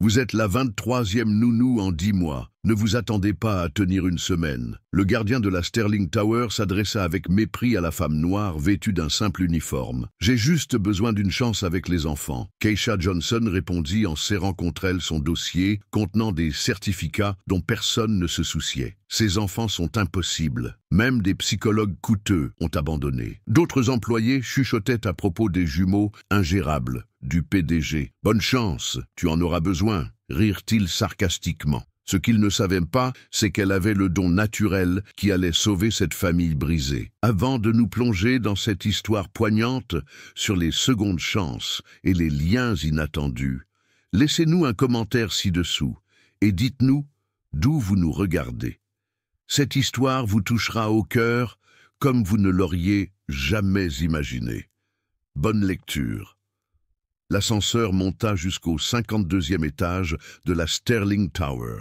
Vous êtes la 23e nounou en 10 mois. Ne vous attendez pas à tenir une semaine. Le gardien de la Sterling Tower s'adressa avec mépris à la femme noire vêtue d'un simple uniforme. « J'ai juste besoin d'une chance avec les enfants. » Keisha Johnson répondit en serrant contre elle son dossier contenant des certificats dont personne ne se souciait. « Ces enfants sont impossibles. Même des psychologues coûteux ont abandonné. » D'autres employés chuchotaient à propos des jumeaux ingérables du PDG. « Bonne chance, tu en auras besoin », rirent-ils sarcastiquement. Ce qu'ils ne savaient pas, c'est qu'elle avait le don naturel qui allait sauver cette famille brisée. Avant de nous plonger dans cette histoire poignante sur les secondes chances et les liens inattendus, laissez-nous un commentaire ci-dessous et dites-nous d'où vous nous regardez. Cette histoire vous touchera au cœur comme vous ne l'auriez jamais imaginé. Bonne lecture. L'ascenseur monta jusqu'au 52e étage de la Sterling Tower,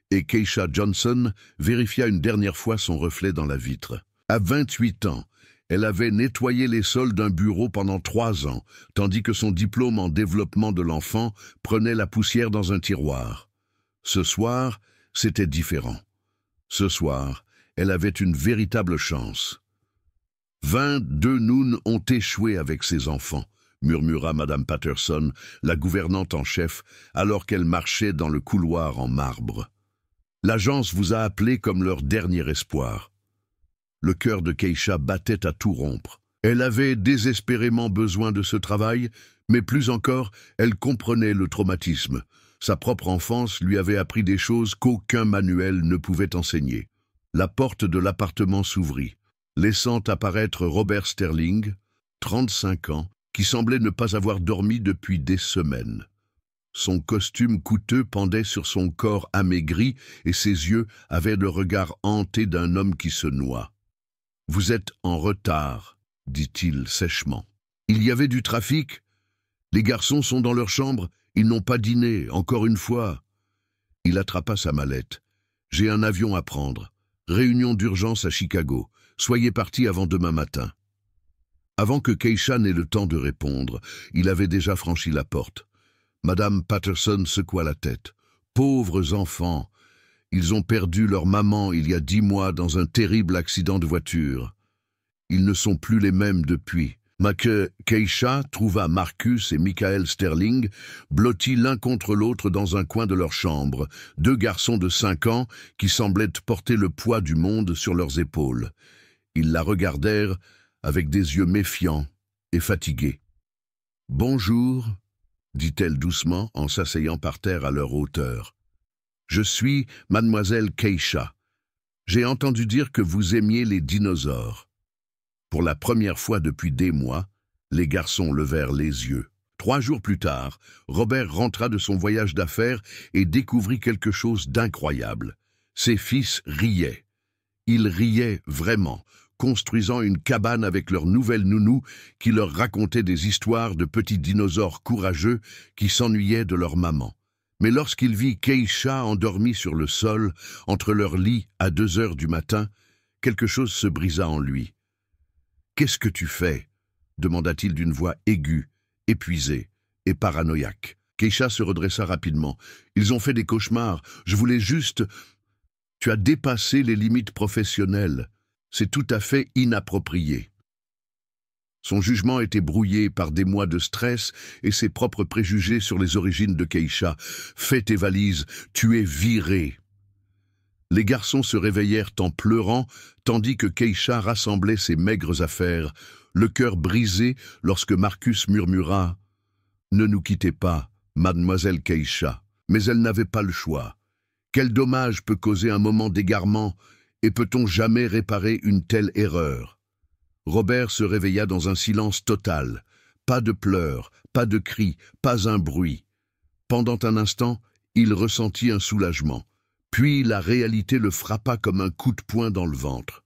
et Keisha Johnson vérifia une dernière fois son reflet dans la vitre. À 28 ans, elle avait nettoyé les sols d'un bureau pendant 3 ans, tandis que son diplôme en développement de l'enfant prenait la poussière dans un tiroir. Ce soir, c'était différent. Ce soir, elle avait une véritable chance. 22 nounes ont échoué avec ses enfants, murmura Madame Patterson, la gouvernante en chef, alors qu'elle marchait dans le couloir en marbre. L'agence vous a appelé comme leur dernier espoir. Le cœur de Keisha battait à tout rompre. Elle avait désespérément besoin de ce travail, mais plus encore, elle comprenait le traumatisme. Sa propre enfance lui avait appris des choses qu'aucun manuel ne pouvait enseigner. La porte de l'appartement s'ouvrit, laissant apparaître Robert Sterling, 35 ans, qui semblait ne pas avoir dormi depuis des semaines. Son costume coûteux pendait sur son corps amaigri et ses yeux avaient le regard hanté d'un homme qui se noie. « Vous êtes en retard, » dit-il sèchement. « Il y avait du trafic. Les garçons sont dans leur chambre, ils n'ont pas dîné, encore une fois. » Il attrapa sa mallette. « J'ai un avion à prendre. Réunion d'urgence à Chicago. Soyez partis avant demain matin. » Avant que Keisha n'ait le temps de répondre, il avait déjà franchi la porte. Madame Patterson secoua la tête. « Pauvres enfants, ils ont perdu leur maman il y a 10 mois dans un terrible accident de voiture. Ils ne sont plus les mêmes depuis. » Keisha trouva Marcus et Michael Sterling blottis l'un contre l'autre dans un coin de leur chambre, 2 garçons de 5 ans qui semblaient porter le poids du monde sur leurs épaules. Ils la regardèrent avec des yeux méfiants et fatigués. « Bonjour, » dit-elle doucement en s'asseyant par terre à leur hauteur. « Je suis mademoiselle Keisha. J'ai entendu dire que vous aimiez les dinosaures. » Pour la première fois depuis des mois, les garçons levèrent les yeux. 3 jours plus tard, Robert rentra de son voyage d'affaires et découvrit quelque chose d'incroyable. Ses fils riaient. Ils riaient vraiment, construisant une cabane avec leur nouvelle nounou qui leur racontait des histoires de petits dinosaures courageux qui s'ennuyaient de leur maman. Mais lorsqu'il vit Keisha endormie sur le sol, entre leur lit à 2 heures du matin, quelque chose se brisa en lui. « Qu'est-ce que tu fais ?» demanda-t-il d'une voix aiguë, épuisée et paranoïaque. Keisha se redressa rapidement. « Ils ont fait des cauchemars. Je voulais juste... » « Tu as dépassé les limites professionnelles. C'est tout à fait inapproprié. » Son jugement était brouillé par des mois de stress et ses propres préjugés sur les origines de Keisha. « Fais tes valises, tu es viré. » Les garçons se réveillèrent en pleurant, tandis que Keisha rassemblait ses maigres affaires, le cœur brisé lorsque Marcus murmura « Ne nous quittez pas, mademoiselle Keisha. » Mais elle n'avait pas le choix. Quel dommage peut causer un moment d'égarement, et peut-on jamais réparer une telle erreur? Robert se réveilla dans un silence total. Pas de pleurs, pas de cris, pas un bruit. Pendant un instant, il ressentit un soulagement. Puis la réalité le frappa comme un coup de poing dans le ventre.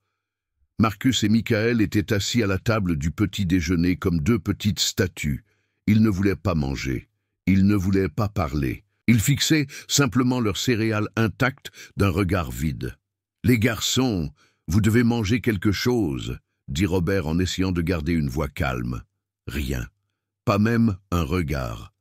Marcus et Michael étaient assis à la table du petit déjeuner comme 2 petites statues. Ils ne voulaient pas manger. Ils ne voulaient pas parler. Ils fixaient simplement leurs céréales intactes d'un regard vide. « Les garçons, vous devez manger quelque chose, » dit Robert en essayant de garder une voix calme. Rien. Pas même un regard.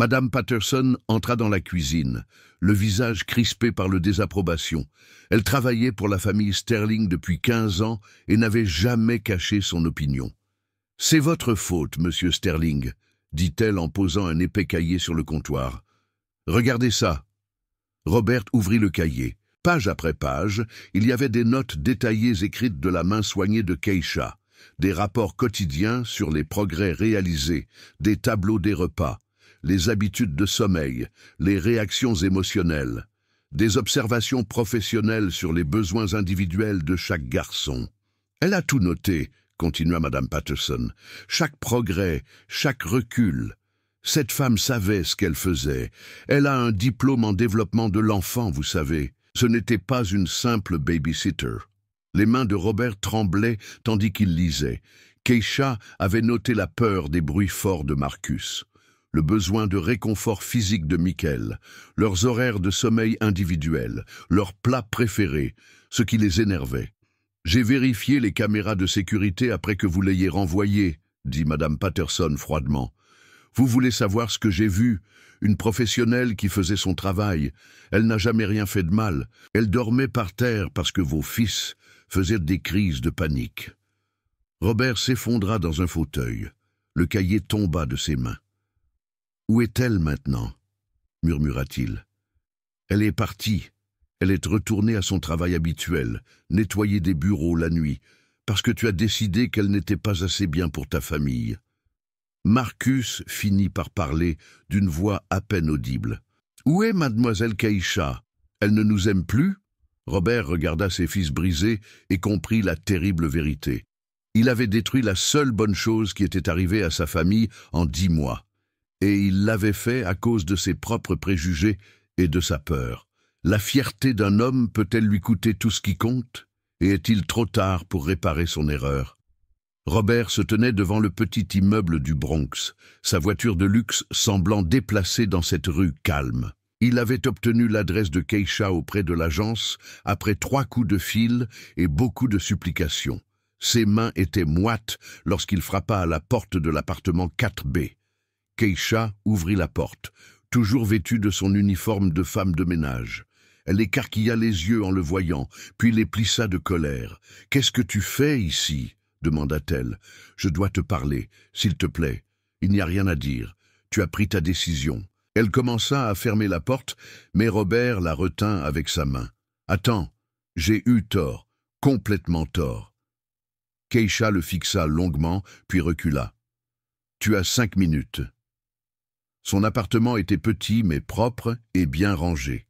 Madame Patterson entra dans la cuisine, le visage crispé par le désapprobation. Elle travaillait pour la famille Sterling depuis 15 ans et n'avait jamais caché son opinion. « C'est votre faute, monsieur Sterling », dit-elle en posant un épais cahier sur le comptoir. « Regardez ça. » Robert ouvrit le cahier. Page après page, il y avait des notes détaillées écrites de la main soignée de Keisha, des rapports quotidiens sur les progrès réalisés, des tableaux des repas, les habitudes de sommeil, les réactions émotionnelles, des observations professionnelles sur les besoins individuels de chaque garçon. Elle a tout noté, continua Madame Patterson, chaque progrès, chaque recul. Cette femme savait ce qu'elle faisait. Elle a un diplôme en développement de l'enfant, vous savez. Ce n'était pas une simple babysitter. Les mains de Robert tremblaient tandis qu'il lisait. Keisha avait noté la peur des bruits forts de Marcus, le besoin de réconfort physique de Michael, leurs horaires de sommeil individuels, leurs plats préférés, ce qui les énervait. « J'ai vérifié les caméras de sécurité après que vous l'ayez renvoyé, » dit Madame Patterson froidement. « Vous voulez savoir ce que j'ai vu? Une professionnelle qui faisait son travail. Elle n'a jamais rien fait de mal. Elle dormait par terre parce que vos fils faisaient des crises de panique. » Robert s'effondra dans un fauteuil. Le cahier tomba de ses mains. « Où est-elle maintenant ?» murmura-t-il. « Elle est partie. Elle est retournée à son travail habituel, nettoyer des bureaux la nuit, parce que tu as décidé qu'elle n'était pas assez bien pour ta famille. » Marcus finit par parler d'une voix à peine audible. « Où est mademoiselle Keisha? Elle ne nous aime plus ?» Robert regarda ses fils brisés et comprit la terrible vérité. Il avait détruit la seule bonne chose qui était arrivée à sa famille en 10 mois. Et il l'avait fait à cause de ses propres préjugés et de sa peur. La fierté d'un homme peut-elle lui coûter tout ce qui compte? Et est-il trop tard pour réparer son erreur? Robert se tenait devant le petit immeuble du Bronx, sa voiture de luxe semblant déplacée dans cette rue calme. Il avait obtenu l'adresse de Keisha auprès de l'agence après 3 coups de fil et beaucoup de supplications. Ses mains étaient moites lorsqu'il frappa à la porte de l'appartement 4B. Keisha ouvrit la porte, toujours vêtue de son uniforme de femme de ménage. Elle écarquilla les yeux en le voyant, puis les plissa de colère. « Qu'est-ce que tu fais ici ?» demanda-t-elle. « Je dois te parler, s'il te plaît. Il n'y a rien à dire. Tu as pris ta décision. » Elle commença à fermer la porte, mais Robert la retint avec sa main. « Attends, j'ai eu tort, complètement tort. » Keisha le fixa longuement, puis recula. « Tu as 5 minutes. » Son appartement était petit mais propre et bien rangé.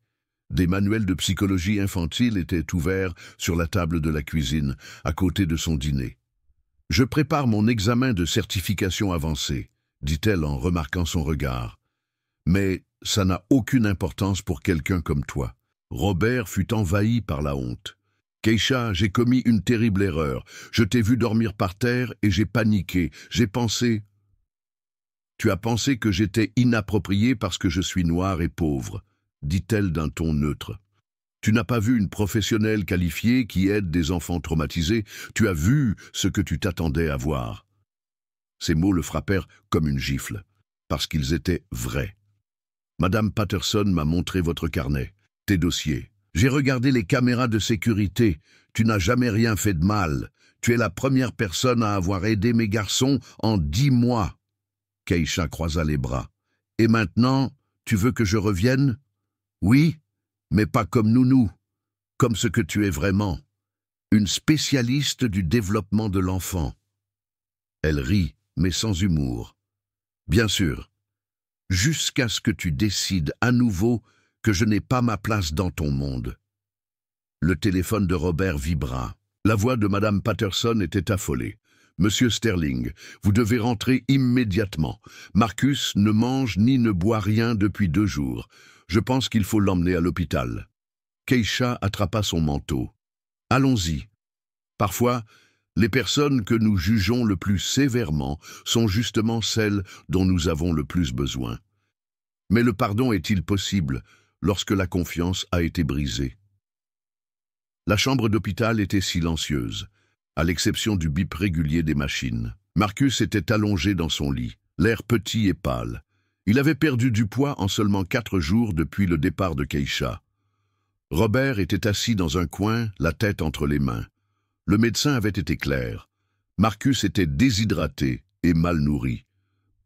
Des manuels de psychologie infantile étaient ouverts sur la table de la cuisine, à côté de son dîner. « Je prépare mon examen de certification avancée, » dit-elle en remarquant son regard. « Mais ça n'a aucune importance pour quelqu'un comme toi. » Robert fut envahi par la honte. « Keisha, j'ai commis une terrible erreur. Je t'ai vu dormir par terre et j'ai paniqué. J'ai pensé... » « Tu as pensé que j'étais inapproprié parce que je suis noire et pauvre, » dit-elle d'un ton neutre. « Tu n'as pas vu une professionnelle qualifiée qui aide des enfants traumatisés. Tu as vu ce que tu t'attendais à voir. » Ces mots le frappèrent comme une gifle, parce qu'ils étaient vrais. « Madame Patterson m'a montré votre carnet, tes dossiers. J'ai regardé les caméras de sécurité. Tu n'as jamais rien fait de mal. Tu es la première personne à avoir aidé mes garçons en 10 mois. » Keisha croisa les bras. « Et maintenant, tu veux que je revienne? » « Oui, mais pas comme nounou, comme ce que tu es vraiment, une spécialiste du développement de l'enfant. » Elle rit, mais sans humour. « Bien sûr, jusqu'à ce que tu décides à nouveau que je n'ai pas ma place dans ton monde. » Le téléphone de Robert vibra. La voix de Madame Patterson était affolée. « Monsieur Sterling, vous devez rentrer immédiatement. Marcus ne mange ni ne boit rien depuis 2 jours. Je pense qu'il faut l'emmener à l'hôpital. » Keisha attrapa son manteau. « Allons-y. Parfois, les personnes que nous jugeons le plus sévèrement sont justement celles dont nous avons le plus besoin. Mais le pardon est-il possible lorsque la confiance a été brisée? » La chambre d'hôpital était silencieuse, à l'exception du bip régulier des machines. Marcus était allongé dans son lit, l'air petit et pâle. Il avait perdu du poids en seulement 4 jours depuis le départ de Keisha. Robert était assis dans un coin, la tête entre les mains. Le médecin avait été clair. Marcus était déshydraté et mal nourri.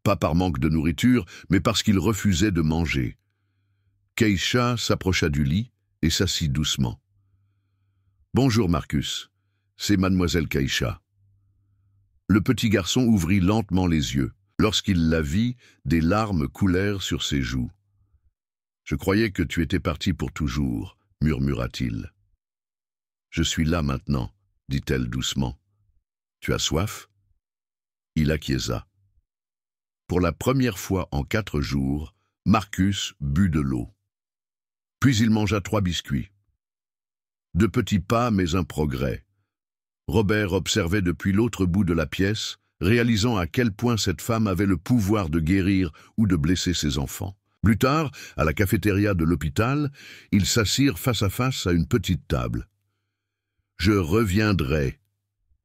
Pas par manque de nourriture, mais parce qu'il refusait de manger. Keisha s'approcha du lit et s'assit doucement. « Bonjour Marcus, c'est mademoiselle Keisha. » Le petit garçon ouvrit lentement les yeux. Lorsqu'il la vit, des larmes coulèrent sur ses joues. « Je croyais que tu étais parti pour toujours, » murmura-t-il. « Je suis là maintenant, » dit-elle doucement. « Tu as soif ?» Il acquiesça. Pour la première fois en 4 jours, Marcus but de l'eau. Puis il mangea 3 biscuits. De petits pas, mais un progrès. Robert observait depuis l'autre bout de la pièce, réalisant à quel point cette femme avait le pouvoir de guérir ou de blesser ses enfants. Plus tard, à la cafétéria de l'hôpital, ils s'assirent face à face à une petite table. « Je reviendrai, »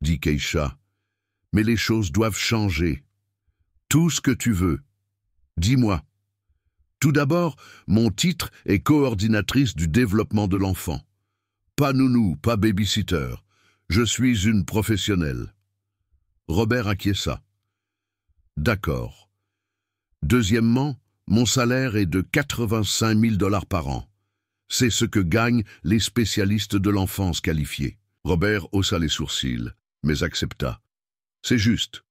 dit Keisha, « mais les choses doivent changer. Tout ce que tu veux. Dis-moi. Tout d'abord, mon titre est coordinatrice du développement de l'enfant. Pas nounou, pas babysitter. Je suis une professionnelle. » Robert acquiesça. « D'accord. Deuxièmement, mon salaire est de 85 000 $ par an. C'est ce que gagnent les spécialistes de l'enfance qualifiés. » Robert haussa les sourcils, mais accepta. « C'est juste.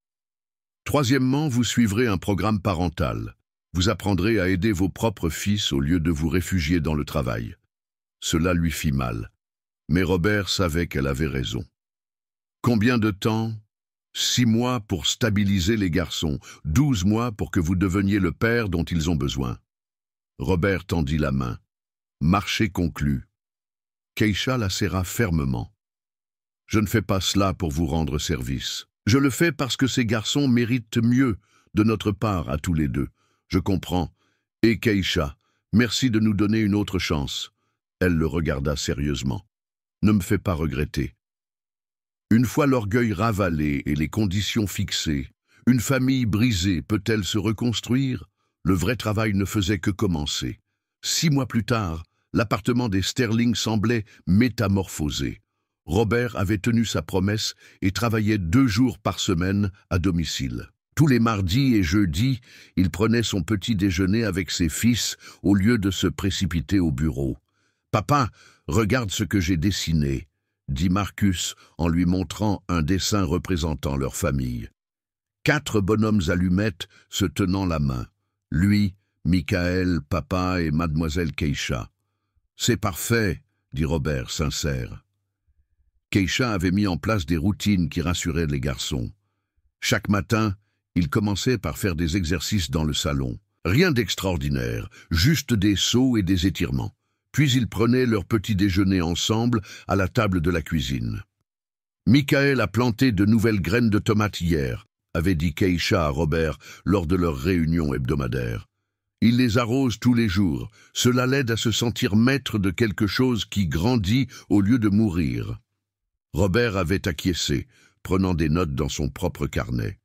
Troisièmement, vous suivrez un programme parental. Vous apprendrez à aider vos propres fils au lieu de vous réfugier dans le travail. » Cela lui fit mal. Mais Robert savait qu'elle avait raison. « Combien de temps ? 6 mois pour stabiliser les garçons, 12 mois pour que vous deveniez le père dont ils ont besoin. » Robert tendit la main. Marché conclu. Keisha la serra fermement. « Je ne fais pas cela pour vous rendre service. Je le fais parce que ces garçons méritent mieux de notre part à tous les deux. Je comprends. Et Keisha, merci de nous donner une autre chance. » Elle le regarda sérieusement. « Ne me fais pas regretter. » Une fois l'orgueil ravalé et les conditions fixées, une famille brisée peut-elle se reconstruire? Le vrai travail ne faisait que commencer. 6 mois plus tard, l'appartement des Sterling semblait métamorphosé. Robert avait tenu sa promesse et travaillait 2 jours par semaine à domicile. Tous les mardis et jeudis, il prenait son petit déjeuner avec ses fils au lieu de se précipiter au bureau. « Papa, regarde ce que j'ai dessiné », dit Marcus en lui montrant un dessin représentant leur famille. 4 bonhommes allumettes se tenant la main. Lui, Michael, papa et mademoiselle Keisha. « C'est parfait, » dit Robert, sincère. Keisha avait mis en place des routines qui rassuraient les garçons. Chaque matin, il commençait par faire des exercices dans le salon. Rien d'extraordinaire, juste des sauts et des étirements. Puis ils prenaient leur petit déjeuner ensemble à la table de la cuisine. « Michael a planté de nouvelles graines de tomates hier », avait dit Keisha à Robert lors de leur réunion hebdomadaire. « Il les arrose tous les jours. Cela l'aide à se sentir maître de quelque chose qui grandit au lieu de mourir. » Robert avait acquiescé, prenant des notes dans son propre carnet.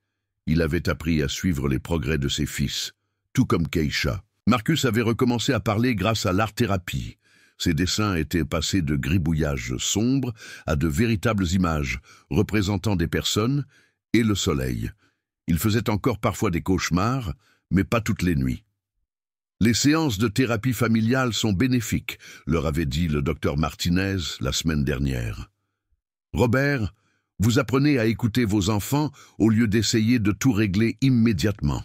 Il avait appris à suivre les progrès de ses fils, tout comme Keisha. Marcus avait recommencé à parler grâce à l'art-thérapie. Ses dessins étaient passés de gribouillages sombres à de véritables images, représentant des personnes et le soleil. Il faisait encore parfois des cauchemars, mais pas toutes les nuits. « Les séances de thérapie familiale sont bénéfiques », leur avait dit le docteur Martinez la semaine dernière. « Robert, vous apprenez à écouter vos enfants au lieu d'essayer de tout régler immédiatement. »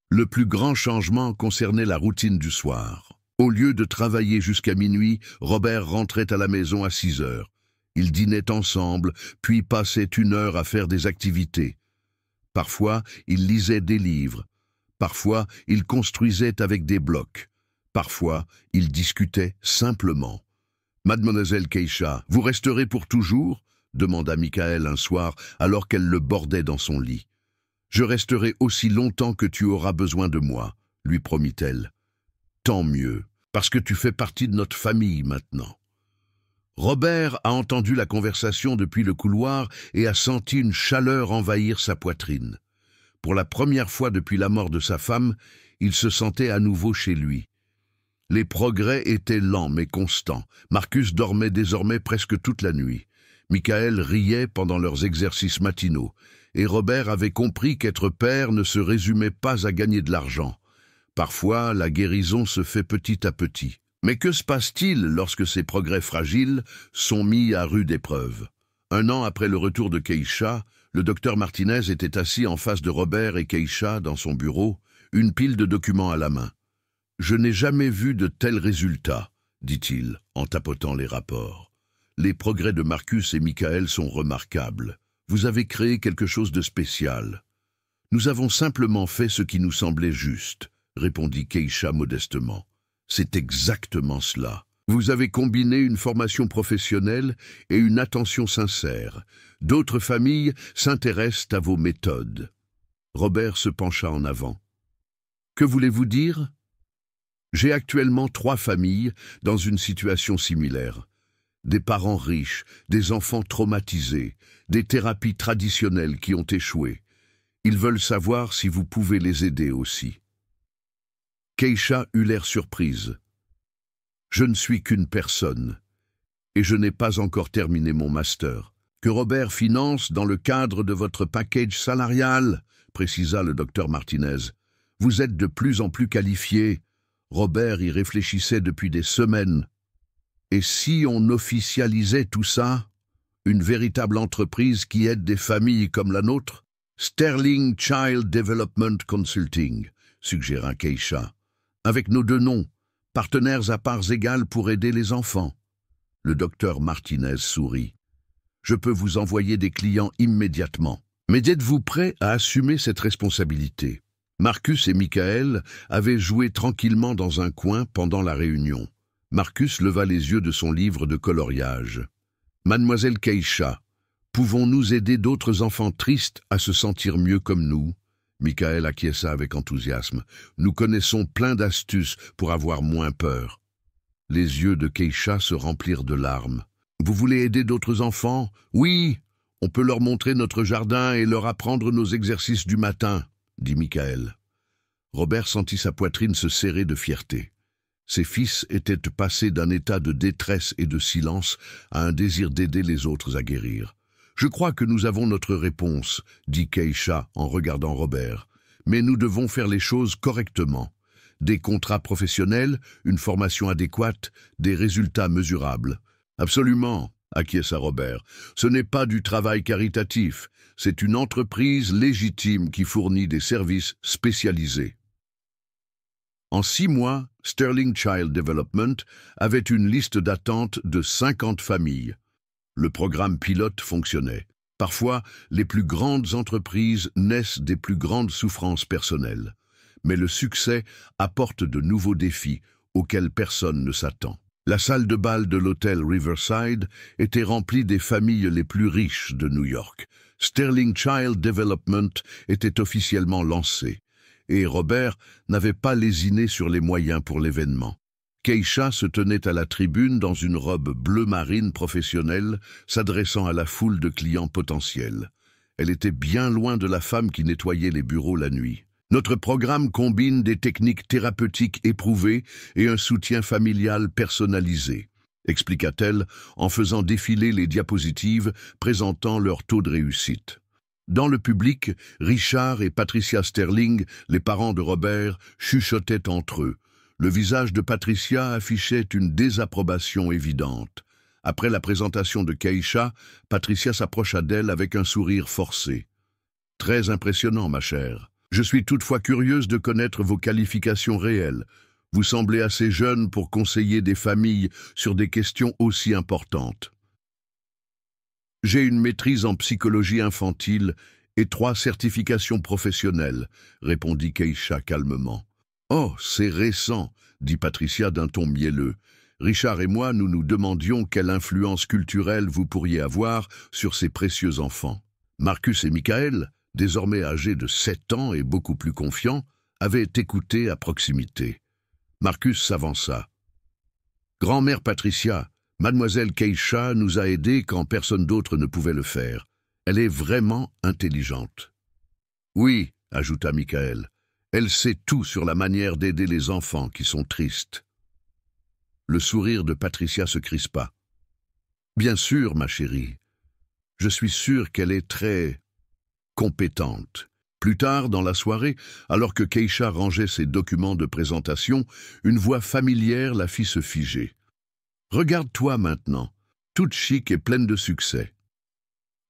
Le plus grand changement concernait la routine du soir. Au lieu de travailler jusqu'à minuit, Robert rentrait à la maison à 6 heures. Ils dînaient ensemble, puis passaient 1 heure à faire des activités. Parfois, ils lisaient des livres. Parfois, ils construisaient avec des blocs. Parfois, ils discutaient simplement. « Mademoiselle Keisha, vous resterez pour toujours ?» demanda Michael un soir alors qu'elle le bordait dans son lit. « Je resterai aussi longtemps que tu auras besoin de moi », lui promit-elle. « Tant mieux, parce que tu fais partie de notre famille maintenant. » Robert a entendu la conversation depuis le couloir et a senti une chaleur envahir sa poitrine. Pour la première fois depuis la mort de sa femme, il se sentait à nouveau chez lui. Les progrès étaient lents mais constants. Marcus dormait désormais presque toute la nuit. Michael riait pendant leurs exercices matinaux. Et Robert avait compris qu'être père ne se résumait pas à gagner de l'argent. Parfois, la guérison se fait petit à petit. Mais que se passe-t-il lorsque ces progrès fragiles sont mis à rude épreuve? 1 an après le retour de Keisha, le docteur Martinez était assis en face de Robert et Keisha dans son bureau, une pile de documents à la main. « Je n'ai jamais vu de tels résultats, dit-il, en tapotant les rapports. Les progrès de Marcus et Michael sont remarquables. Vous avez créé quelque chose de spécial. Nous avons simplement fait ce qui nous semblait juste, répondit Keisha modestement. C'est exactement cela. Vous avez combiné une formation professionnelle et une attention sincère. D'autres familles s'intéressent à vos méthodes. Robert se pencha en avant. Que voulez-vous dire? J'ai actuellement 3 familles dans une situation similaire. Des parents riches, des enfants traumatisés, des thérapies traditionnelles qui ont échoué. Ils veulent savoir si vous pouvez les aider aussi. Keisha eut l'air surprise. Je ne suis qu'une personne, et je n'ai pas encore terminé mon master. Que Robert finance dans le cadre de votre package salarial, précisa le docteur Martinez. Vous êtes de plus en plus qualifié. Robert y réfléchissait depuis des semaines. Et si on officialisait tout ça? Une véritable entreprise qui aide des familles comme la nôtre? Sterling Child Development Consulting, suggéra Keisha. Avec nos 2 noms, partenaires à parts égales pour aider les enfants. Le docteur Martinez sourit. Je peux vous envoyer des clients immédiatement. Mais êtes-vous prêt à assumer cette responsabilité? Marcus et Michael avaient joué tranquillement dans un coin pendant la réunion. Marcus leva les yeux de son livre de coloriage. Mademoiselle Keisha, pouvons-nous aider d'autres enfants tristes à se sentir mieux comme nous? Michael acquiesça avec enthousiasme. Nous connaissons plein d'astuces pour avoir moins peur. Les yeux de Keisha se remplirent de larmes. Vous voulez aider d'autres enfants? Oui, on peut leur montrer notre jardin et leur apprendre nos exercices du matin, dit Michael. Robert sentit sa poitrine se serrer de fierté. Ses fils étaient passés d'un état de détresse et de silence à un désir d'aider les autres à guérir. « Je crois que nous avons notre réponse, » dit Keisha en regardant Robert. « Mais nous devons faire les choses correctement. Des contrats professionnels, une formation adéquate, des résultats mesurables. »« Absolument, » acquiesça Robert. « Ce n'est pas du travail caritatif, c'est une entreprise légitime qui fournit des services spécialisés. » En 6 mois, Sterling Child Development avait une liste d'attente de 50 familles. Le programme pilote fonctionnait. Parfois, les plus grandes entreprises naissent des plus grandes souffrances personnelles. Mais le succès apporte de nouveaux défis auxquels personne ne s'attend. La salle de bal de l'hôtel Riverside était remplie des familles les plus riches de New York. Sterling Child Development était officiellement lancé. Et Robert n'avait pas lésiné sur les moyens pour l'événement. Keisha se tenait à la tribune dans une robe bleu marine professionnelle, s'adressant à la foule de clients potentiels. Elle était bien loin de la femme qui nettoyait les bureaux la nuit. Notre programme combine des techniques thérapeutiques éprouvées et un soutien familial personnalisé, expliqua-t-elle en faisant défiler les diapositives présentant leur taux de réussite. Dans le public, Richard et Patricia Sterling, les parents de Robert, chuchotaient entre eux. Le visage de Patricia affichait une désapprobation évidente. Après la présentation de Keisha, Patricia s'approcha d'elle avec un sourire forcé. « Très impressionnant, ma chère. Je suis toutefois curieuse de connaître vos qualifications réelles. Vous semblez assez jeune pour conseiller des familles sur des questions aussi importantes. » « J'ai une maîtrise en psychologie infantile et 3 certifications professionnelles, » répondit Keisha calmement. « Oh, c'est récent, » dit Patricia d'un ton mielleux. « Richard et moi, nous nous demandions quelle influence culturelle vous pourriez avoir sur ces précieux enfants. » Marcus et Michael, désormais âgés de 7 ans et beaucoup plus confiants, avaient écouté à proximité. Marcus s'avança. « Grand-mère Patricia, Mademoiselle Keisha nous a aidés quand personne d'autre ne pouvait le faire. Elle est vraiment intelligente. »« Oui, » ajouta Michael, Elle sait tout sur la manière d'aider les enfants qui sont tristes. Le sourire de Patricia se crispa. Bien sûr, ma chérie. Je suis sûr qu'elle est très compétente. Plus tard, dans la soirée, alors que Keisha rangeait ses documents de présentation, une voix familière la fit se figer. « Regarde-toi maintenant, toute chic et pleine de succès. »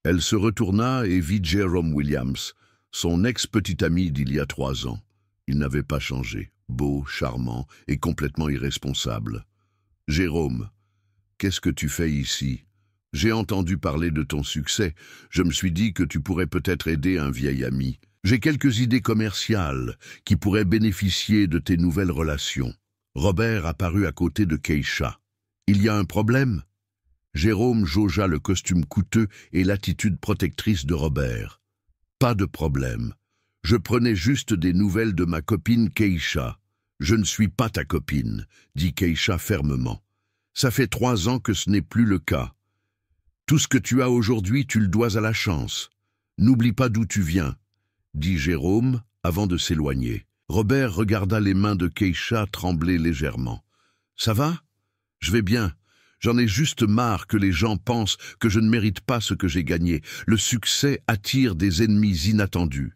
Elle se retourna et vit Jérôme Williams, son ex-petit ami d'il y a 3 ans. Il n'avait pas changé, beau, charmant et complètement irresponsable. « Jérôme, qu'est-ce que tu fais ici ? J'ai entendu parler de ton succès. Je me suis dit que tu pourrais peut-être aider un vieil ami. J'ai quelques idées commerciales qui pourraient bénéficier de tes nouvelles relations. » Robert apparut à côté de Keisha. « Il y a un problème ?» Jérôme jaugea le costume coûteux et l'attitude protectrice de Robert. « Pas de problème. Je prenais juste des nouvelles de ma copine Keisha. »« Je ne suis pas ta copine, » dit Keisha fermement. « Ça fait 3 ans que ce n'est plus le cas. Tout ce que tu as aujourd'hui, tu le dois à la chance. N'oublie pas d'où tu viens, » dit Jérôme avant de s'éloigner. Robert regarda les mains de Keisha trembler légèrement. « Ça va ? Je vais bien. J'en ai juste marre que les gens pensent que je ne mérite pas ce que j'ai gagné. Le succès attire des ennemis inattendus.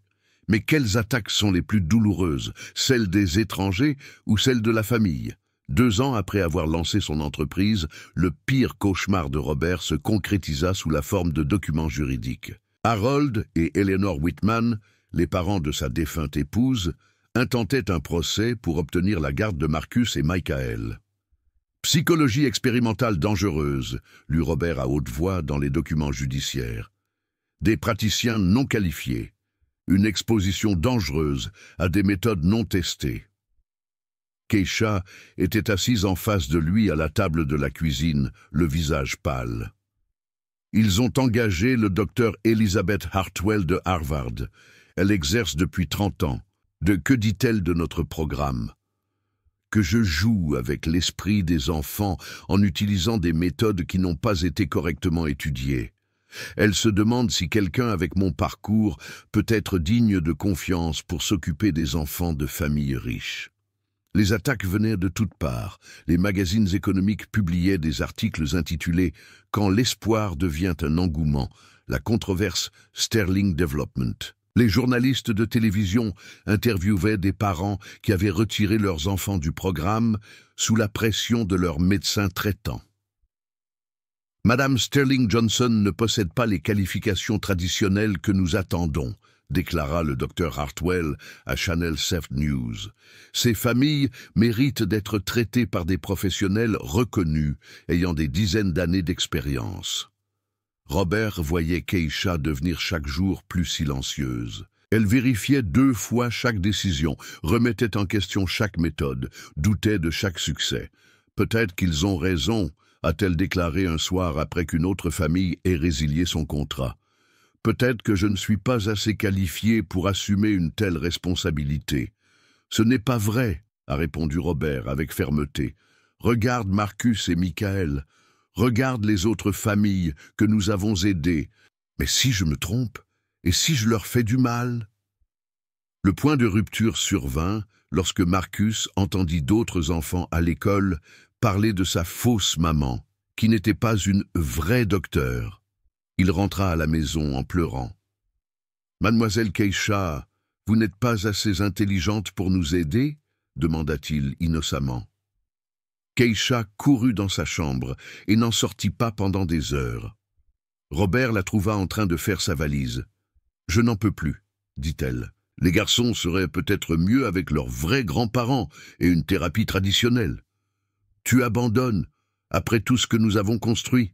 Mais quelles attaques sont les plus douloureuses, celles des étrangers ou celles de la famille ? » 2 ans après avoir lancé son entreprise, le pire cauchemar de Robert se concrétisa sous la forme de documents juridiques. Harold et Eleanor Whitman, les parents de sa défunte épouse, intentaient un procès pour obtenir la garde de Marcus et Michael. « Psychologie expérimentale dangereuse », lut Robert à haute voix dans les documents judiciaires. « Des praticiens non qualifiés. Une exposition dangereuse à des méthodes non testées. » Keisha était assise en face de lui à la table de la cuisine, le visage pâle. « Ils ont engagé le docteur Elizabeth Hartwell de Harvard. Elle exerce depuis 30 ans. Que dit-elle de notre programme ? Que je joue avec l'esprit des enfants en utilisant des méthodes qui n'ont pas été correctement étudiées. Elle se demande si quelqu'un avec mon parcours peut être digne de confiance pour s'occuper des enfants de familles riches. » Les attaques venaient de toutes parts. Les magazines économiques publiaient des articles intitulés « Quand l'espoir devient un engouement », la controverse Sterling Development. Les journalistes de télévision interviewaient des parents qui avaient retiré leurs enfants du programme sous la pression de leurs médecins traitants. Madame Sterling Johnson ne possède pas les qualifications traditionnelles que nous attendons, déclara le docteur Hartwell à Channel 7 News. Ces familles méritent d'être traitées par des professionnels reconnus, ayant des dizaines d'années d'expérience. Robert voyait Keisha devenir chaque jour plus silencieuse. Elle vérifiait 2 fois chaque décision, remettait en question chaque méthode, doutait de chaque succès. « Peut-être qu'ils ont raison », a-t-elle déclaré un soir après qu'une autre famille ait résilié son contrat. « Peut-être que je ne suis pas assez qualifié pour assumer une telle responsabilité. »« Ce n'est pas vrai, » a répondu Robert avec fermeté. « Regarde Marcus et Michael. Regarde les autres familles que nous avons aidées. Mais si je me trompe, et si je leur fais du mal ?» Le point de rupture survint lorsque Marcus entendit d'autres enfants à l'école parler de sa fausse maman, qui n'était pas une vraie docteure. Il rentra à la maison en pleurant. « Mademoiselle Keisha, vous n'êtes pas assez intelligente pour nous aider ?» demanda-t-il innocemment. Keisha courut dans sa chambre et n'en sortit pas pendant des heures. Robert la trouva en train de faire sa valise. « Je n'en peux plus, » dit-elle. « Les garçons seraient peut-être mieux avec leurs vrais grands-parents et une thérapie traditionnelle. Tu abandonnes, après tout ce que nous avons construit.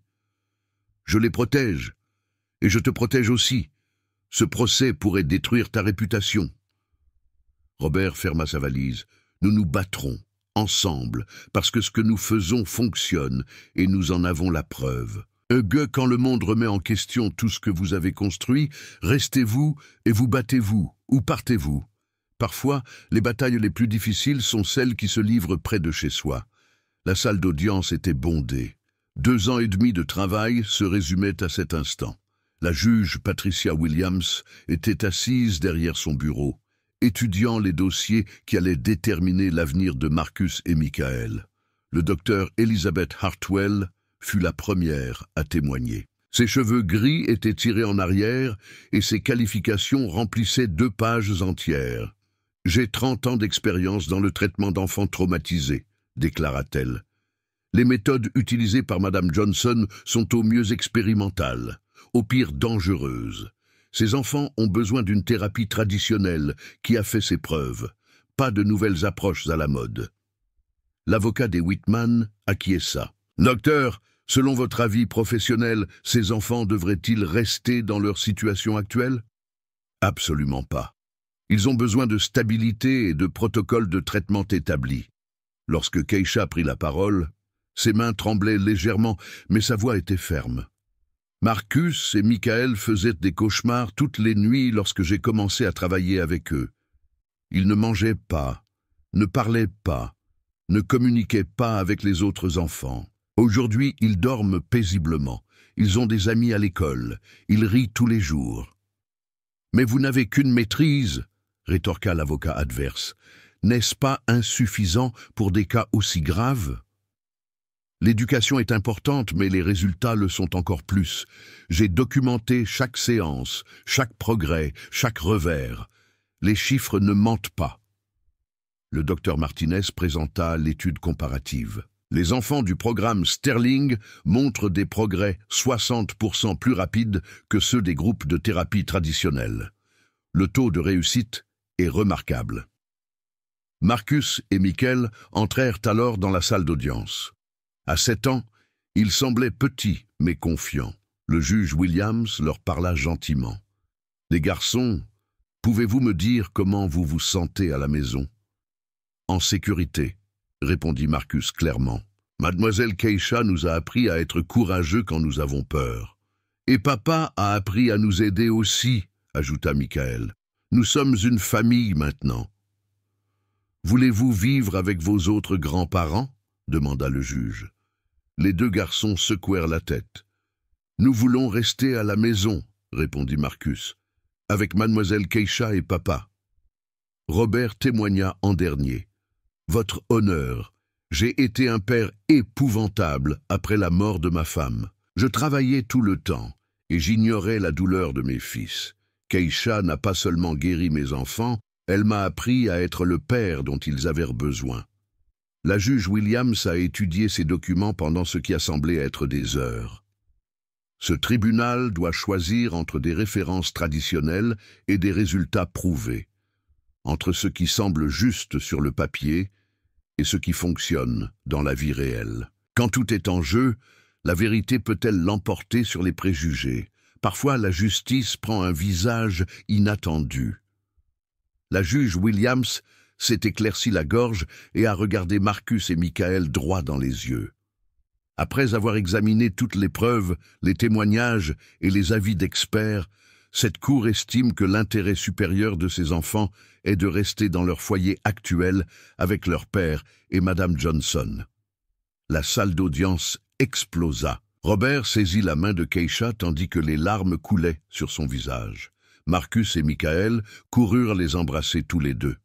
Je les protège, et je te protège aussi. Ce procès pourrait détruire ta réputation. » Robert ferma sa valise. « Nous nous battrons, ensemble, parce que ce que nous faisons fonctionne, et nous en avons la preuve. Quand le monde remet en question tout ce que vous avez construit, restez-vous et vous battez-vous, ou partez-vous. Parfois, les batailles les plus difficiles sont celles qui se livrent près de chez soi. » La salle d'audience était bondée. 2 ans et demi de travail se résumaient à cet instant. La juge Patricia Williams était assise derrière son bureau. étudiant les dossiers qui allaient déterminer l'avenir de Marcus et Michael. Le docteur Elizabeth Hartwell fut la première à témoigner. Ses cheveux gris étaient tirés en arrière et ses qualifications remplissaient 2 pages entières. « J'ai 30 ans d'expérience dans le traitement d'enfants traumatisés », déclara-t-elle. « Les méthodes utilisées par Madame Johnson sont au mieux expérimentales, au pire dangereuses. Ces enfants ont besoin d'une thérapie traditionnelle qui a fait ses preuves, pas de nouvelles approches à la mode. » L'avocat des Whitman acquiesça. « Docteur, selon votre avis professionnel, ces enfants devraient-ils rester dans leur situation actuelle? » Absolument pas. Ils ont besoin de stabilité et de protocoles de traitement établis. Lorsque Keisha prit la parole, ses mains tremblaient légèrement, mais sa voix était ferme. Marcus et Michael faisaient des cauchemars toutes les nuits lorsque j'ai commencé à travailler avec eux. Ils ne mangeaient pas, ne parlaient pas, ne communiquaient pas avec les autres enfants. Aujourd'hui, ils dorment paisiblement. Ils ont des amis à l'école. Ils rient tous les jours. « Mais vous n'avez qu'une maîtrise », rétorqua l'avocat adverse. « N'est-ce pas insuffisant pour des cas aussi graves ? L'éducation est importante, mais les résultats le sont encore plus. J'ai documenté chaque séance, chaque progrès, chaque revers. Les chiffres ne mentent pas. » Le docteur Martinez présenta l'étude comparative. Les enfants du programme Sterling montrent des progrès 60% plus rapides que ceux des groupes de thérapie traditionnels. Le taux de réussite est remarquable. Marcus et Michael entrèrent alors dans la salle d'audience. À 7 ans, ils semblaient petits mais confiants. Le juge Williams leur parla gentiment. « Les garçons, pouvez-vous me dire comment vous vous sentez à la maison ?»« En sécurité », répondit Marcus clairement. « Mademoiselle Keisha nous a appris à être courageux quand nous avons peur. Et papa a appris à nous aider aussi, » ajouta Michael. « Nous sommes une famille maintenant. »« Voulez-vous vivre avec vos autres grands-parents » demanda le juge. Les 2 garçons secouèrent la tête. « Nous voulons rester à la maison, » répondit Marcus, « avec mademoiselle Keisha et papa. » Robert témoigna en dernier. « Votre honneur, j'ai été un père épouvantable après la mort de ma femme. Je travaillais tout le temps et j'ignorais la douleur de mes fils. Keisha n'a pas seulement guéri mes enfants, elle m'a appris à être le père dont ils avaient besoin. » La juge Williams a étudié ces documents pendant ce qui a semblé être des heures. Ce tribunal doit choisir entre des références traditionnelles et des résultats prouvés, entre ce qui semble juste sur le papier et ce qui fonctionne dans la vie réelle. Quand tout est en jeu, la vérité peut-elle l'emporter sur les préjugés? Parfois, la justice prend un visage inattendu. La juge Williams s'est éclairci la gorge et a regardé Marcus et Michael droit dans les yeux. Après avoir examiné toutes les preuves, les témoignages et les avis d'experts, cette cour estime que l'intérêt supérieur de ces enfants est de rester dans leur foyer actuel avec leur père et Madame Johnson. La salle d'audience explosa. Robert saisit la main de Keisha tandis que les larmes coulaient sur son visage. Marcus et Michael coururent les embrasser tous les 2.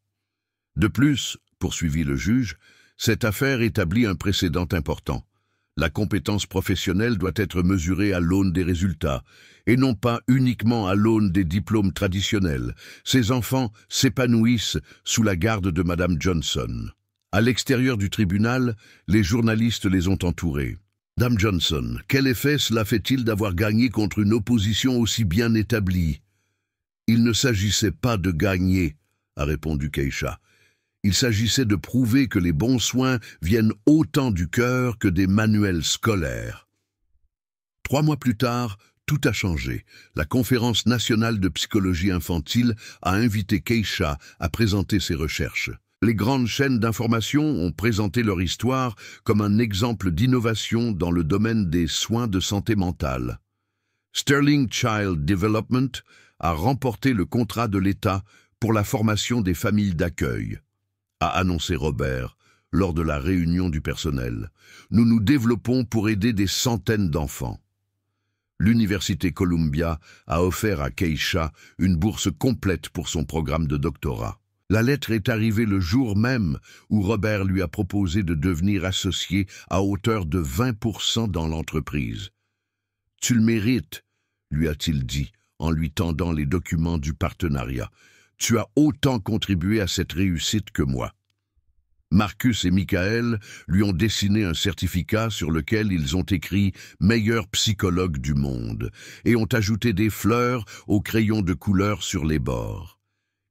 De plus, poursuivit le juge, cette affaire établit un précédent important. La compétence professionnelle doit être mesurée à l'aune des résultats, et non pas uniquement à l'aune des diplômes traditionnels. Ces enfants s'épanouissent sous la garde de Madame Johnson. À l'extérieur du tribunal, les journalistes les ont entourés. « Dame Johnson, quel effet cela fait-il d'avoir gagné contre une opposition aussi bien établie ?»« Il ne s'agissait pas de gagner, » a répondu Keisha. Il s'agissait de prouver que les bons soins viennent autant du cœur que des manuels scolaires. 3 mois plus tard, tout a changé. La Conférence nationale de psychologie infantile a invité Keisha à présenter ses recherches. Les grandes chaînes d'information ont présenté leur histoire comme un exemple d'innovation dans le domaine des soins de santé mentale. Sterling Child Development a remporté le contrat de l'État pour la formation des familles d'accueil, a annoncé Robert lors de la réunion du personnel. Nous nous développons pour aider des centaines d'enfants. L'Université Columbia a offert à Keisha une bourse complète pour son programme de doctorat. La lettre est arrivée le jour même où Robert lui a proposé de devenir associé à hauteur de 20% dans l'entreprise. « Tu le mérites », lui a-t-il dit en lui tendant les documents du partenariat. « Tu as autant contribué à cette réussite que moi. » Marcus et Michael lui ont dessiné un certificat sur lequel ils ont écrit « meilleur psychologue du monde » et ont ajouté des fleurs au crayon de couleur sur les bords.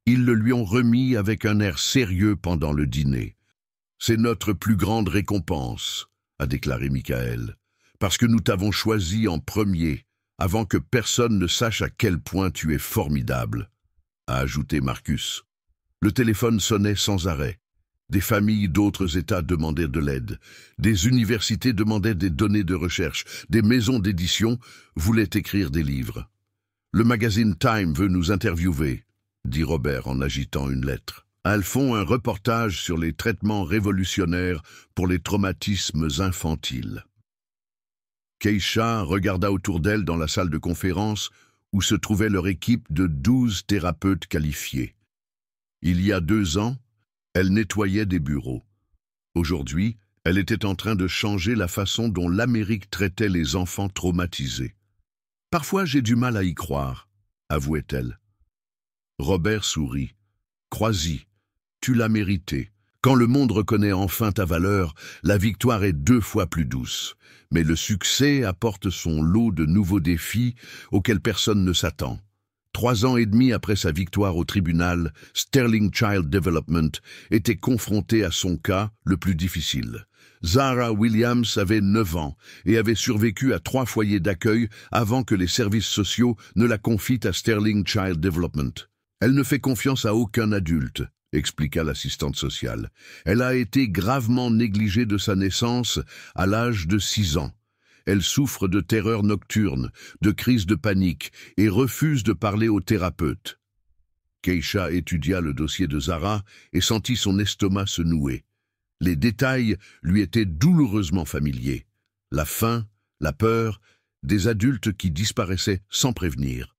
Ils le lui ont remis avec un air sérieux pendant le dîner. « C'est notre plus grande récompense », a déclaré Michael, « parce que nous t'avons choisi en premier, avant que personne ne sache à quel point tu es formidable », a ajouté Marcus. Le téléphone sonnait sans arrêt. Des familles d'autres États demandaient de l'aide. Des universités demandaient des données de recherche. Des maisons d'édition voulaient écrire des livres. « Le magazine Time veut nous interviewer », dit Robert en agitant une lettre. Elles font un reportage sur les traitements révolutionnaires pour les traumatismes infantiles. Keisha regarda autour d'elle dans la salle de conférence où se trouvait leur équipe de 12 thérapeutes qualifiés. Il y a 2 ans, elle nettoyait des bureaux. Aujourd'hui, elle était en train de changer la façon dont l'Amérique traitait les enfants traumatisés. « Parfois, j'ai du mal à y croire », avouait-elle. Robert sourit. « Crois-y, tu l'as mérité. Quand le monde reconnaît enfin ta valeur, la victoire est 2 fois plus douce. Mais le succès apporte son lot de nouveaux défis auxquels personne ne s'attend. » 3 ans et demi après sa victoire au tribunal, Sterling Child Development était confronté à son cas le plus difficile. Zara Williams avait 9 ans et avait survécu à 3 foyers d'accueil avant que les services sociaux ne la confient à Sterling Child Development. Elle ne fait confiance à aucun adulte, expliqua l'assistante sociale. Elle a été gravement négligée de sa naissance à l'âge de 6 ans. Elle souffre de terreurs nocturnes, de crises de panique et refuse de parler au thérapeute. Keisha étudia le dossier de Zara et sentit son estomac se nouer. Les détails lui étaient douloureusement familiers. La faim, la peur, des adultes qui disparaissaient sans prévenir.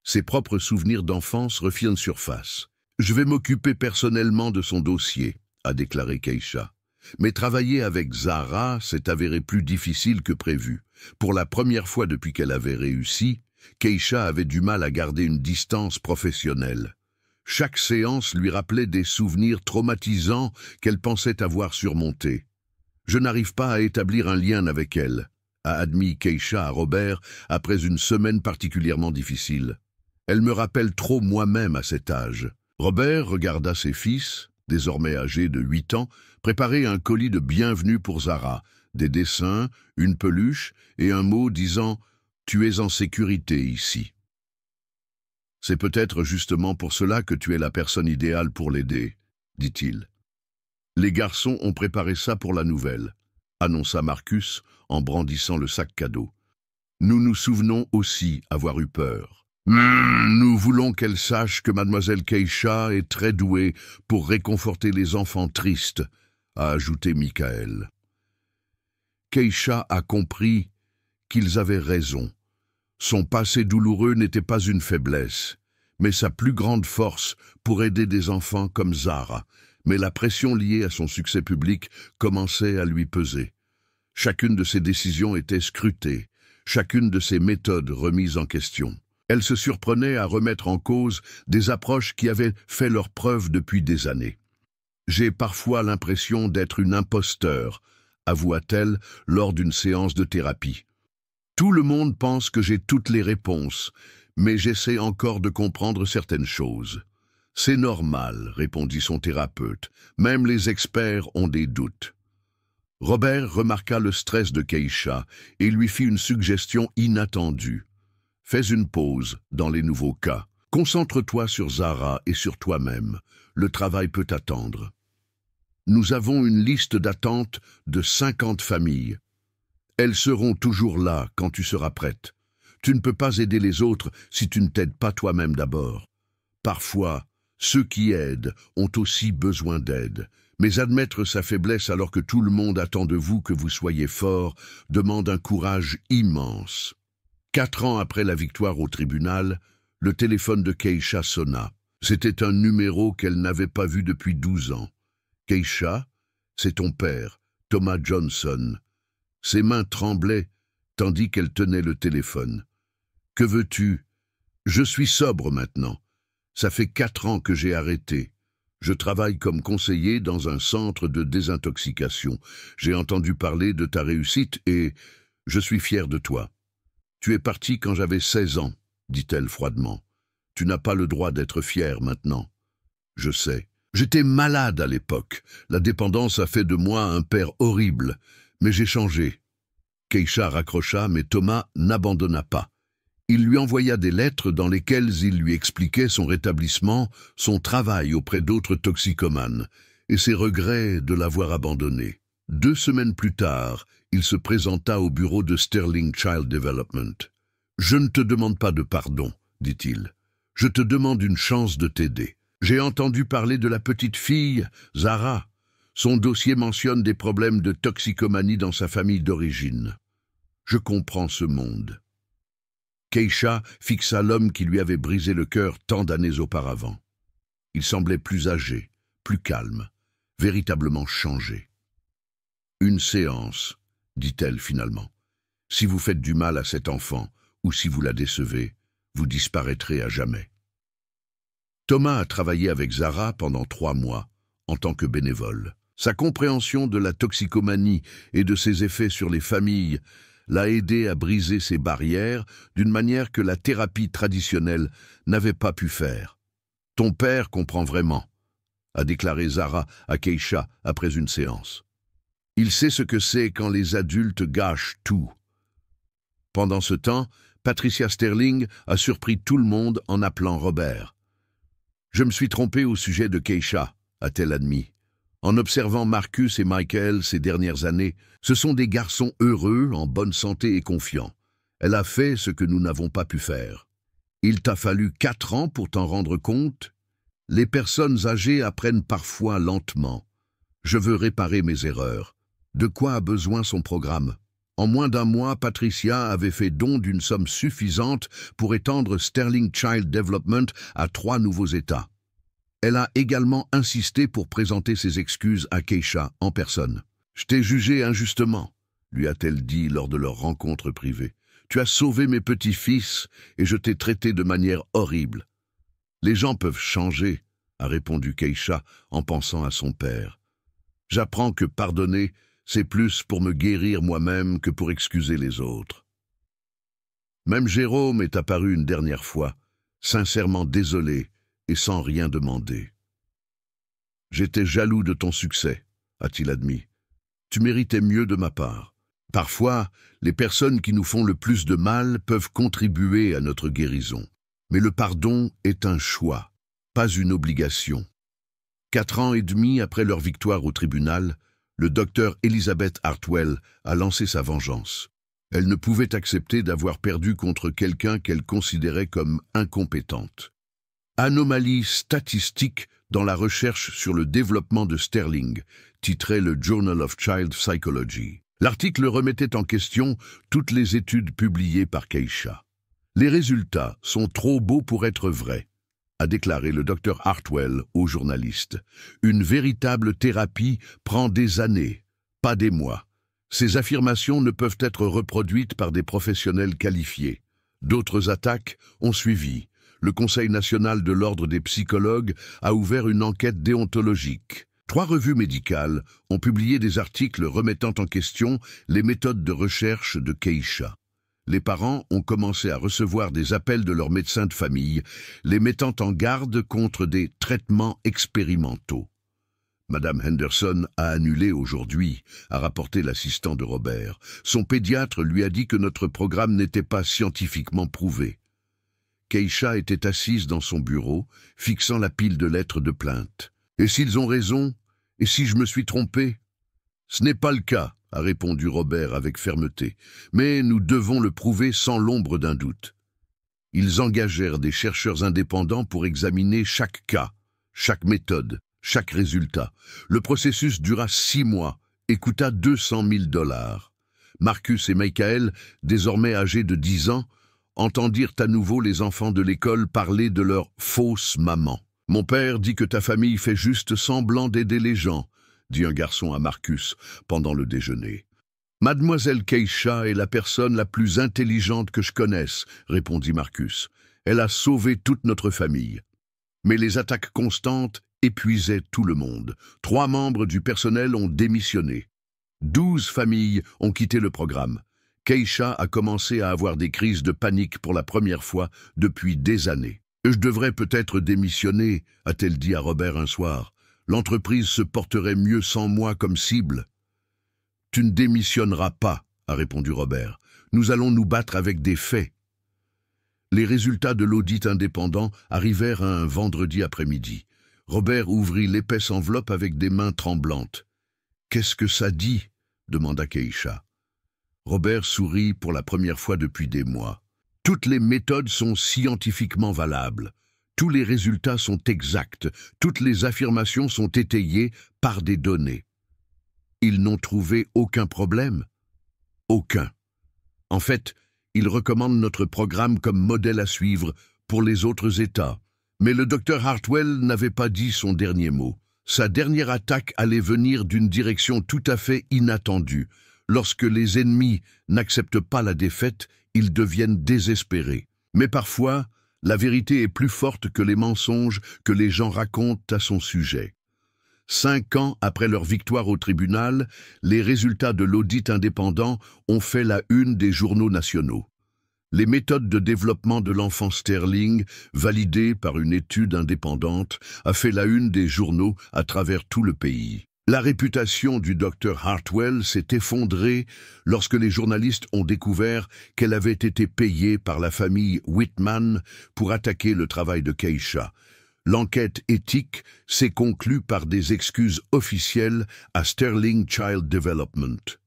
Ses propres souvenirs d'enfance refirent surface. « Je vais m'occuper personnellement de son dossier », a déclaré Keisha. Mais travailler avec Zara s'est avéré plus difficile que prévu. Pour la première fois depuis qu'elle avait réussi, Keisha avait du mal à garder une distance professionnelle. Chaque séance lui rappelait des souvenirs traumatisants qu'elle pensait avoir surmontés. « Je n'arrive pas à établir un lien avec elle », a admis Keisha à Robert après une semaine particulièrement difficile. « Elle me rappelle trop moi-même à cet âge. » Robert regarda ses fils, désormais âgés de 8 ans, préparer un colis de bienvenue pour Zara, des dessins, une peluche et un mot disant « Tu es en sécurité ici ». « C'est peut-être justement pour cela que tu es la personne idéale pour l'aider, » dit-il. « Les garçons ont préparé ça pour la nouvelle », annonça Marcus en brandissant le sac cadeau. « Nous nous souvenons aussi avoir eu peur. Nous voulons qu'elle sache que mademoiselle Keisha est très douée pour réconforter les enfants tristes, » a ajouté Michael. Keisha a compris qu'ils avaient raison. Son passé douloureux n'était pas une faiblesse, mais sa plus grande force pour aider des enfants comme Zara. Mais la pression liée à son succès public commençait à lui peser. Chacune de ses décisions était scrutée, chacune de ses méthodes remise en question. Elle se surprenait à remettre en cause des approches qui avaient fait leur preuve depuis des années. « J'ai parfois l'impression d'être une imposteur », avoua-t-elle lors d'une séance de thérapie. « Tout le monde pense que j'ai toutes les réponses, mais j'essaie encore de comprendre certaines choses. » « C'est normal, » répondit son thérapeute. « Même les experts ont des doutes. » Robert remarqua le stress de Keisha et lui fit une suggestion inattendue. « Fais une pause dans les nouveaux cas. Concentre-toi sur Zara et sur toi-même. Le travail peut attendre. Nous avons une liste d'attente de 50 familles. Elles seront toujours là quand tu seras prête. Tu ne peux pas aider les autres si tu ne t'aides pas toi-même d'abord. Parfois, ceux qui aident ont aussi besoin d'aide. Mais admettre sa faiblesse alors que tout le monde attend de vous que vous soyez fort demande un courage immense. » 4 ans après la victoire au tribunal, le téléphone de Keisha sonna. C'était un numéro qu'elle n'avait pas vu depuis 12 ans. « Keisha, c'est ton père, Thomas Johnson. » Ses mains tremblaient tandis qu'elle tenait le téléphone. « Que veux-tu? Je suis sobre maintenant. Ça fait 4 ans que j'ai arrêté. Je travaille comme conseiller dans un centre de désintoxication. J'ai entendu parler de ta réussite et je suis fier de toi. Tu es parti quand j'avais 16 ans, dit-elle froidement. Tu n'as pas le droit d'être fier maintenant. Je sais. J'étais malade à l'époque. La dépendance a fait de moi un père horrible. Mais j'ai changé. Keisha raccrocha, mais Thomas n'abandonna pas. Il lui envoya des lettres dans lesquelles il lui expliquait son rétablissement, son travail auprès d'autres toxicomanes, et ses regrets de l'avoir abandonné. 2 semaines plus tard, il se présenta au bureau de Sterling Child Development. « Je ne te demande pas de pardon, dit-il. Je te demande une chance de t'aider. J'ai entendu parler de la petite fille, Zara. Son dossier mentionne des problèmes de toxicomanie dans sa famille d'origine. Je comprends ce monde. » Keisha fixa l'homme qui lui avait brisé le cœur tant d'années auparavant. Il semblait plus âgé, plus calme, véritablement changé. « Une séance, dit-elle finalement. Si vous faites du mal à cet enfant, ou si vous la décevez, vous disparaîtrez à jamais. » Thomas a travaillé avec Zara pendant 3 mois, en tant que bénévole. Sa compréhension de la toxicomanie et de ses effets sur les familles l'a aidé à briser ses barrières d'une manière que la thérapie traditionnelle n'avait pas pu faire. « Ton père comprend vraiment », a déclaré Zara à Keisha après une séance. « Il sait ce que c'est quand les adultes gâchent tout. » Pendant ce temps, Patricia Sterling a surpris tout le monde en appelant Robert. « Je me suis trompée au sujet de Keisha », a-t-elle admis. En observant Marcus et Michael ces dernières années, ce sont des garçons heureux, en bonne santé et confiants. Elle a fait ce que nous n'avons pas pu faire. Il t'a fallu 4 ans pour t'en rendre compte? Les personnes âgées apprennent parfois lentement. Je veux réparer mes erreurs. De quoi a besoin son programme? En moins d'1 mois, Patricia avait fait don d'une somme suffisante pour étendre Sterling Child Development à 3 nouveaux États. Elle a également insisté pour présenter ses excuses à Keisha en personne. « Je t'ai jugé injustement », lui a-t-elle dit lors de leur rencontre privée. « Tu as sauvé mes petits-fils et je t'ai traité de manière horrible. »« Les gens peuvent changer », a répondu Keisha en pensant à son père. « J'apprends que pardonner, c'est plus pour me guérir moi-même que pour excuser les autres. » Même Jérôme est apparu une dernière fois, sincèrement désolé, et sans rien demander. « J'étais jaloux de ton succès, » a-t-il admis. « Tu méritais mieux de ma part. Parfois, les personnes qui nous font le plus de mal peuvent contribuer à notre guérison. Mais le pardon est un choix, pas une obligation. » 4 ans et demi après leur victoire au tribunal, le docteur Elizabeth Hartwell a lancé sa vengeance. Elle ne pouvait accepter d'avoir perdu contre quelqu'un qu'elle considérait comme incompétente. Anomalie statistique dans la recherche sur le développement de Sterling, titrait le Journal of Child Psychology. L'article remettait en question toutes les études publiées par Keisha. « Les résultats sont trop beaux pour être vrais », a déclaré le Dr Hartwell aux journalistes. « Une véritable thérapie prend des années, pas des mois. Ces affirmations ne peuvent être reproduites par des professionnels qualifiés. D'autres attaques ont suivi. Le Conseil national de l'Ordre des psychologues a ouvert une enquête déontologique. 3 revues médicales ont publié des articles remettant en question les méthodes de recherche de Keisha. Les parents ont commencé à recevoir des appels de leurs médecins de famille, les mettant en garde contre des traitements expérimentaux. Madame Henderson a annulé aujourd'hui, a rapporté l'assistant de Robert. Son pédiatre lui a dit que notre programme n'était pas scientifiquement prouvé. Keisha était assise dans son bureau, fixant la pile de lettres de plainte. « Et s'ils ont raison? Et si je me suis trompé ?»« Ce n'est pas le cas, » a répondu Robert avec fermeté. « Mais nous devons le prouver sans l'ombre d'un doute. » Ils engagèrent des chercheurs indépendants pour examiner chaque cas, chaque méthode, chaque résultat. Le processus dura 6 mois et coûta 200 000 $. Marcus et Michael, désormais âgés de 10 ans, entendirent à nouveau les enfants de l'école parler de leur « fausse maman ». Mon père dit que ta famille fait juste semblant d'aider les gens, dit un garçon à Marcus pendant le déjeuner. Mademoiselle Keisha est la personne la plus intelligente que je connaisse, répondit Marcus. Elle a sauvé toute notre famille. Mais les attaques constantes épuisaient tout le monde. 3 membres du personnel ont démissionné. 12 familles ont quitté le programme. Keisha a commencé à avoir des crises de panique pour la première fois depuis des années. « Je devrais peut-être démissionner », a-t-elle dit à Robert un soir. « L'entreprise se porterait mieux sans moi comme cible. »« Tu ne démissionneras pas », a répondu Robert. « Nous allons nous battre avec des faits. » Les résultats de l'audit indépendant arrivèrent un vendredi après-midi. Robert ouvrit l'épaisse enveloppe avec des mains tremblantes. « Qu'est-ce que ça dit ?» demanda Keisha. Robert sourit pour la première fois depuis des mois. « Toutes les méthodes sont scientifiquement valables. Tous les résultats sont exacts. Toutes les affirmations sont étayées par des données. Ils n'ont trouvé aucun problème. Aucun. En fait, ils recommandent notre programme comme modèle à suivre pour les autres États. Mais le docteur Hartwell n'avait pas dit son dernier mot. Sa dernière attaque allait venir d'une direction tout à fait inattendue. Lorsque les ennemis n'acceptent pas la défaite, ils deviennent désespérés. Mais parfois, la vérité est plus forte que les mensonges que les gens racontent à son sujet. 5 ans après leur victoire au tribunal, les résultats de l'audit indépendant ont fait la une des journaux nationaux. Les méthodes de développement de l'enfant Sterling, validées par une étude indépendante, a fait la une des journaux à travers tout le pays. La réputation du docteur Hartwell s'est effondrée lorsque les journalistes ont découvert qu'elle avait été payée par la famille Whitman pour attaquer le travail de Keisha. L'enquête éthique s'est conclue par des excuses officielles à Sterling Child Development.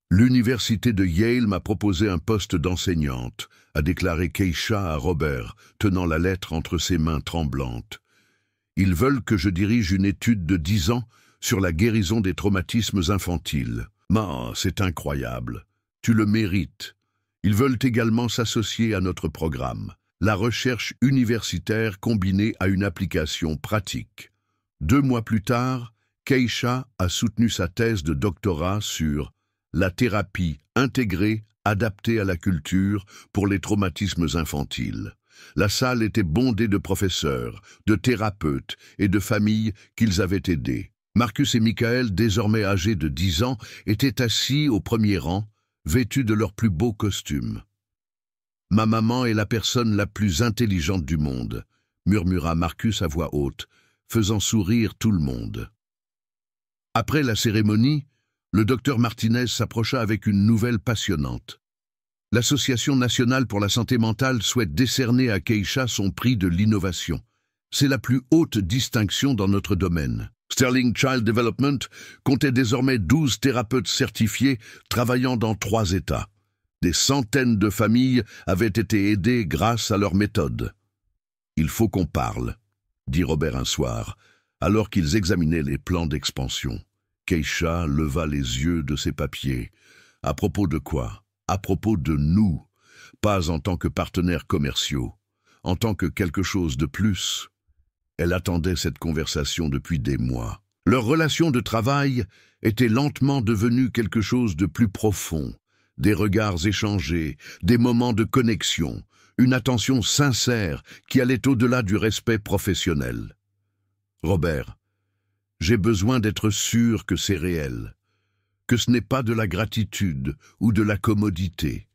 L'université de Yale m'a proposé un poste d'enseignante, a déclaré Keisha à Robert, tenant la lettre entre ses mains tremblantes. Ils veulent que je dirige une étude de 10 ans sur la guérison des traumatismes infantiles. Mais c'est incroyable. Tu le mérites. Ils veulent également s'associer à notre programme. La recherche universitaire combinée à une application pratique. 2 mois plus tard, Keisha a soutenu sa thèse de doctorat sur la thérapie intégrée adaptée à la culture pour les traumatismes infantiles. La salle était bondée de professeurs, de thérapeutes et de familles qu'ils avaient aidés. Marcus et Michael, désormais âgés de 10 ans, étaient assis au premier rang, vêtus de leurs plus beaux costumes. « Ma maman est la personne la plus intelligente du monde », murmura Marcus à voix haute, faisant sourire tout le monde. Après la cérémonie, le docteur Martinez s'approcha avec une nouvelle passionnante. L'Association nationale pour la santé mentale souhaite décerner à Keisha son prix de l'innovation. C'est la plus haute distinction dans notre domaine. Sterling Child Development comptait désormais 12 thérapeutes certifiés travaillant dans 3 États. Des centaines de familles avaient été aidées grâce à leur méthode. « Il faut qu'on parle », dit Robert un soir, alors qu'ils examinaient les plans d'expansion. Keisha leva les yeux de ses papiers. « À propos de quoi ? À propos de nous, pas en tant que partenaires commerciaux, en tant que quelque chose de plus. » Elle attendait cette conversation depuis des mois. Leur relation de travail était lentement devenue quelque chose de plus profond. Des regards échangés, des moments de connexion, une attention sincère qui allait au-delà du respect professionnel. « Robert, j'ai besoin d'être sûr que c'est réel, que ce n'est pas de la gratitude ou de la commodité.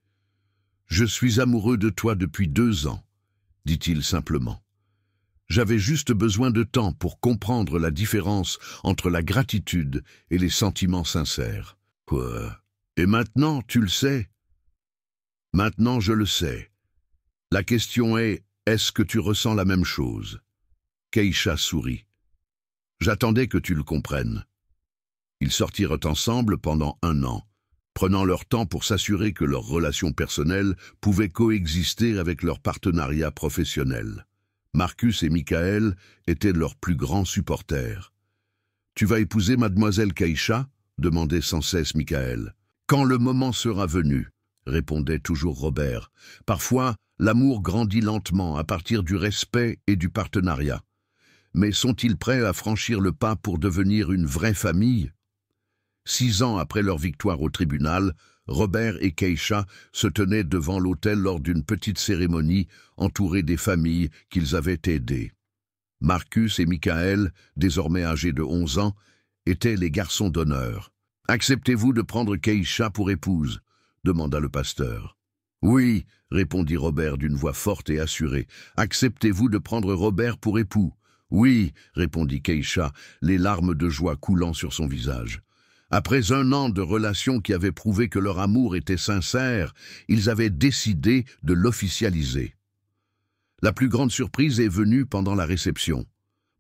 Je suis amoureux de toi depuis 2 ans, dit-il simplement. J'avais juste besoin de temps pour comprendre la différence entre la gratitude et les sentiments sincères. Quoi ? Et maintenant, tu le sais ? Maintenant, je le sais. La question est, est-ce que tu ressens la même chose ? Keisha sourit. J'attendais que tu le comprennes. Ils sortirent ensemble pendant 1 an, prenant leur temps pour s'assurer que leur relation personnelle pouvait coexister avec leur partenariat professionnel. Marcus et Michael étaient leurs plus grands supporters. « Tu vas épouser mademoiselle Keisha ?» demandait sans cesse Michael. « Quand le moment sera venu », répondait toujours Robert. Parfois, l'amour grandit lentement à partir du respect et du partenariat. Mais sont-ils prêts à franchir le pas pour devenir une vraie famille? 6 ans après leur victoire au tribunal, Robert et Keisha se tenaient devant l'autel lors d'une petite cérémonie entourés des familles qu'ils avaient aidées. Marcus et Michael, désormais âgés de 11 ans, étaient les garçons d'honneur. « Acceptez-vous de prendre Keisha pour épouse ?» demanda le pasteur. « Oui, » répondit Robert d'une voix forte et assurée. « Acceptez-vous de prendre Robert pour époux ?»« Oui, » répondit Keisha, les larmes de joie coulant sur son visage. Après 1 an de relations qui avaient prouvé que leur amour était sincère, ils avaient décidé de l'officialiser. La plus grande surprise est venue pendant la réception.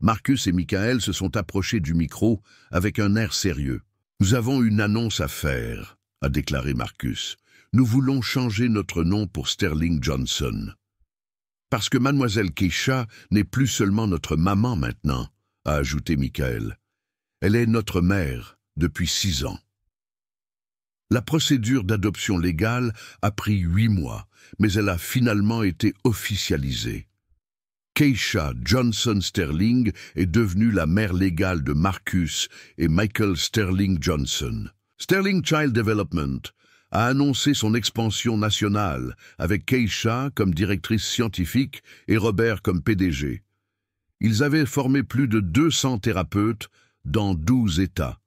Marcus et Michael se sont approchés du micro avec un air sérieux. « Nous avons une annonce à faire », a déclaré Marcus. « Nous voulons changer notre nom pour Sterling Johnson. » « Parce que mademoiselle Keisha n'est plus seulement notre maman maintenant », a ajouté Michael. « Elle est notre mère depuis 6 ans. » La procédure d'adoption légale a pris 8 mois, mais elle a finalement été officialisée. Keisha Johnson Sterling est devenue la mère légale de Marcus et Michael Sterling Johnson. Sterling Child Development a annoncé son expansion nationale avec Keisha comme directrice scientifique et Robert comme PDG. Ils avaient formé plus de 200 thérapeutes dans 12 États.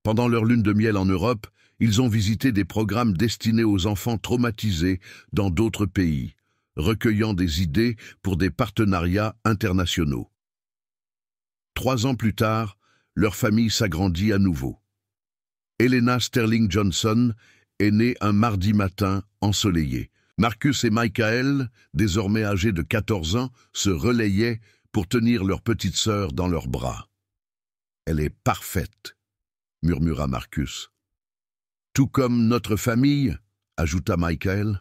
Pendant leur lune de miel en Europe, ils ont visité des programmes destinés aux enfants traumatisés dans d'autres pays, recueillant des idées pour des partenariats internationaux. 3 ans plus tard, leur famille s'agrandit à nouveau. Helena Sterling Johnson est née un mardi matin ensoleillé. Marcus et Michael, désormais âgés de 14 ans, se relayaient pour tenir leur petite sœur dans leurs bras. « Elle est parfaite », murmura Marcus. « Tout comme notre famille », ajouta Michael.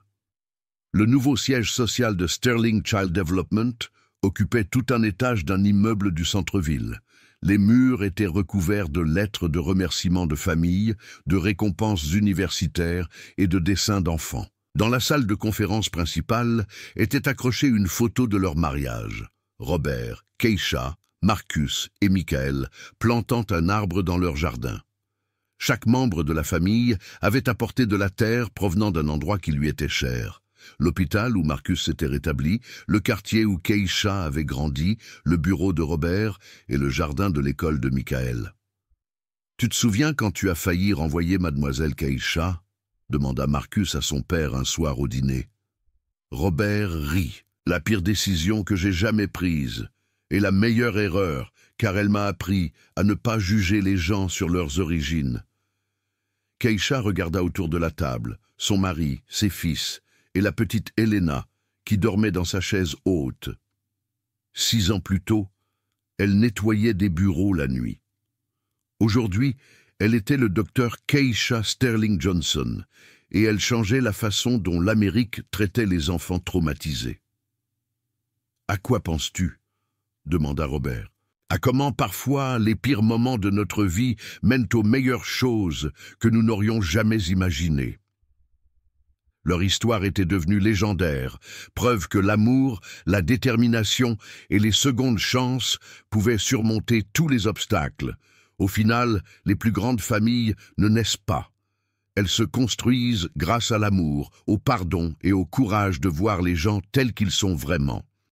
Le nouveau siège social de Sterling Child Development occupait tout un étage d'un immeuble du centre-ville. Les murs étaient recouverts de lettres de remerciements de famille, de récompenses universitaires et de dessins d'enfants. Dans la salle de conférence principale était accrochée une photo de leur mariage. Robert, Keisha, Marcus et Michael plantant un arbre dans leur jardin. Chaque membre de la famille avait apporté de la terre provenant d'un endroit qui lui était cher. L'hôpital où Marcus s'était rétabli, le quartier où Keisha avait grandi, le bureau de Robert et le jardin de l'école de Michael. « Tu te souviens quand tu as failli renvoyer mademoiselle Keisha ?» demanda Marcus à son père un soir au dîner. Robert rit. « La pire décision que j'ai jamais prise, et la meilleure erreur, car elle m'a appris à ne pas juger les gens sur leurs origines. » Keisha regarda autour de la table, son mari, ses fils, et la petite Helena, qui dormait dans sa chaise haute. 6 ans plus tôt, elle nettoyait des bureaux la nuit. Aujourd'hui, elle était le docteur Keisha Sterling Johnson, et elle changeait la façon dont l'Amérique traitait les enfants traumatisés. « À quoi penses-tu » demanda Robert. « À comment parfois les pires moments de notre vie mènent aux meilleures choses que nous n'aurions jamais imaginées. » Leur histoire était devenue légendaire, preuve que l'amour, la détermination et les secondes chances pouvaient surmonter tous les obstacles. Au final, les plus grandes familles ne naissent pas. Elles se construisent grâce à l'amour, au pardon et au courage de voir les gens tels qu'ils sont vraiment.